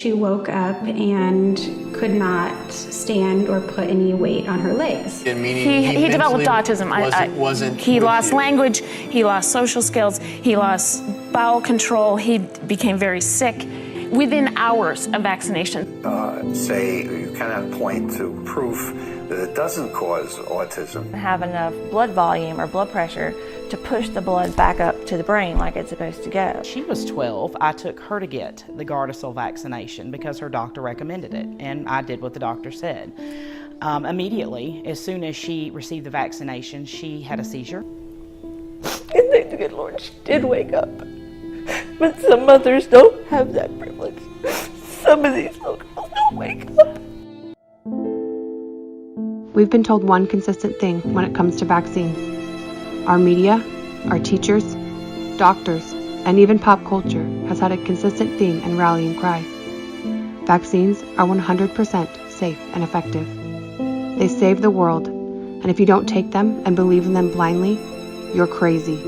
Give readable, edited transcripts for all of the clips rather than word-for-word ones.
She woke up and could not stand or put any weight on her legs. He developed autism. He lost language, he lost social skills, he lost bowel control, he became very sick within hours of vaccination. Say you cannot point to proof that it doesn't cause autism. Have enough blood volume or blood pressure to push the blood back up to the brain like it's supposed to go. She was 12. I took her to get the Gardasil vaccination because her doctor recommended it, and I did what the doctor said. Immediately, as soon as she received the vaccination, she had a seizure. And thank the good Lord, she did wake up. But some mothers don't have that privilege. Some of these little girls don't wake up. We've been told one consistent thing when it comes to vaccines. Our media, our teachers, doctors, and even pop culture has had a consistent theme and rallying cry. Vaccines are 100% safe and effective. They save the world, and if you don't take them and believe in them blindly, you're crazy.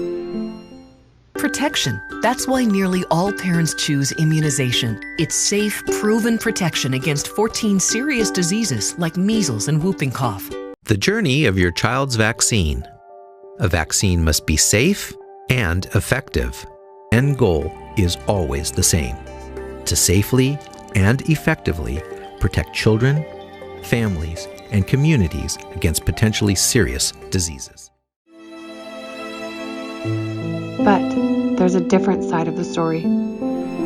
Protection. That's why nearly all parents choose immunization. It's safe, proven protection against 14 serious diseases like measles and whooping cough. The journey of your child's vaccine. A vaccine must be safe and effective. End goal is always the same: to safely and effectively protect children, families, and communities against potentially serious diseases. But there's a different side of the story.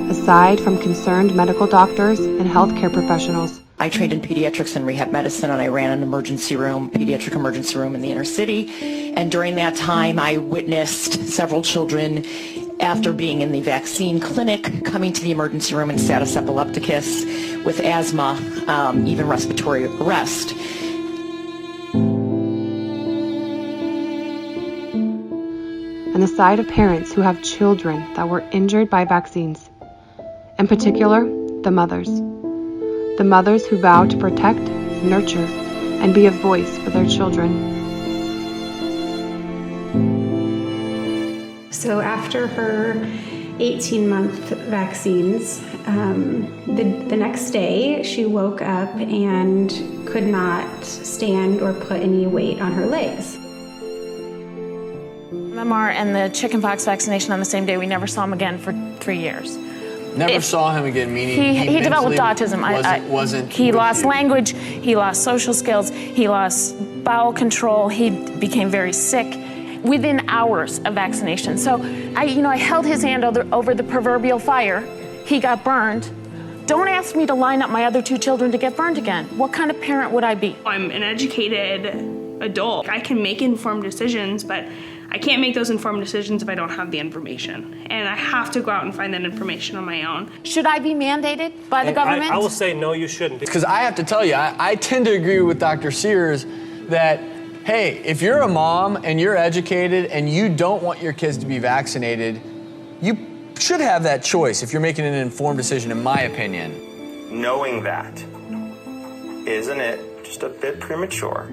Aside from concerned medical doctors and healthcare professionals, I trained in pediatrics and rehab medicine, and I ran an pediatric emergency room in the inner city. And during that time, I witnessed several children, after being in the vaccine clinic, coming to the emergency room in status epilepticus with asthma, even respiratory arrest. and the side of parents who have children that were injured by vaccines. In particular, the mothers. The mothers who vow to protect, nurture, and be a voice for their children. So after her 18-month vaccines, the next day she woke up and could not stand or put any weight on her legs. MMR and the chickenpox vaccination on the same day. We never saw him again for 3 years. Never saw him again, meaning he developed autism. He lost language, he lost social skills, he lost bowel control, he became very sick within hours of vaccination. So I held his hand over the proverbial fire. He got burned. Don't ask me to line up my other 2 children to get burned again. What kind of parent would I be? I'm an educated adult. I can make informed decisions, but I can't make those informed decisions if I don't have the information. And I have to go out and find that information on my own. Should I be mandated by the government? I will say no, you shouldn't. Because I have to tell you, I tend to agree with Dr. Sears that, hey, if you're a mom and you're educated and you don't want your kids to be vaccinated, you should have that choice if you're making an informed decision, in my opinion. Knowing that, isn't it just a bit premature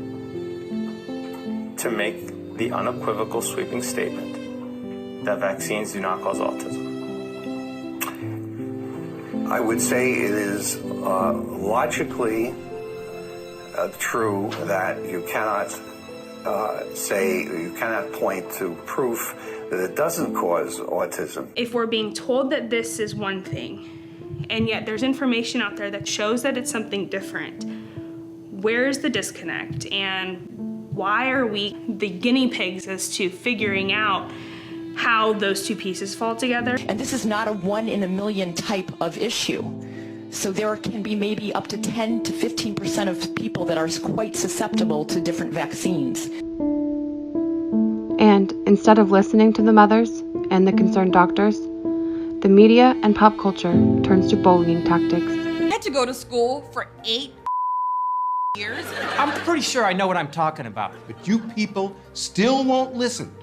to make the unequivocal sweeping statement that vaccines do not cause autism? I would say it is logically true that you cannot you cannot point to proof that it doesn't cause autism. If we're being told that this is one thing, and yet there's information out there that shows that it's something different, where is the disconnect? And why are we the guinea pigs as to figuring out how those 2 pieces fall together? And this is not a 1 in a million type of issue. So there can be maybe up to 10 to 15% of people that are quite susceptible to different vaccines. And instead of listening to the mothers and the concerned doctors, the media and pop culture turns to bullying tactics. I had to go to school for 8 years. I'm pretty sure I know what I'm talking about. But you people still won't listen.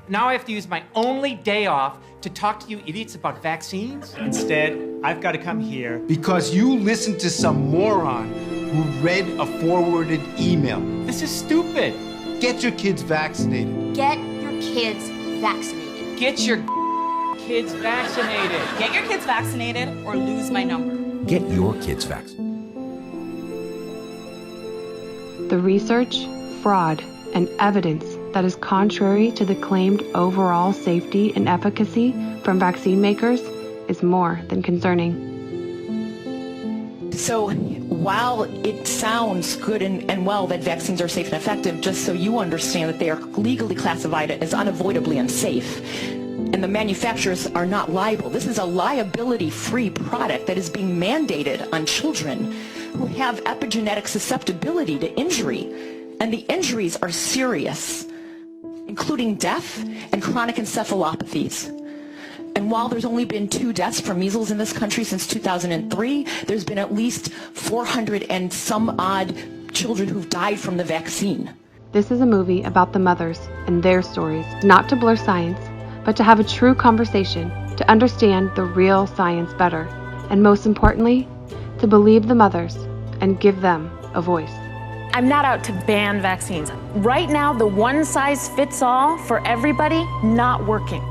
Now I have to use my only day off to talk to you idiots about vaccines? Instead, I've got to come here Because you listened to some moron who read a forwarded email. This is stupid. Get your kids vaccinated. Get your kids vaccinated. Get your kids vaccinated. Get your kids vaccinated or lose my number. Get your kids vaccinated. The research, fraud, and evidence that is contrary to the claimed overall safety and efficacy from vaccine makers is more than concerning. So while it sounds good and well that vaccines are safe and effective, just so you understand that they are legally classified as unavoidably unsafe, and the manufacturers are not liable. This is a liability-free product that is being mandated on children who have epigenetic susceptibility to injury, and the injuries are serious, including death and chronic encephalopathies. And while there's only been 2 deaths from measles in this country since 2003, there's been at least 400 and some odd children who've died from the vaccine. This is a movie about the mothers and their stories, not to blur science, but to have a true conversation, to understand the real science better, and most importantly, to believe the mothers and give them a voice. I'm not out to ban vaccines. Right now, the one size fits all for everybody, not working.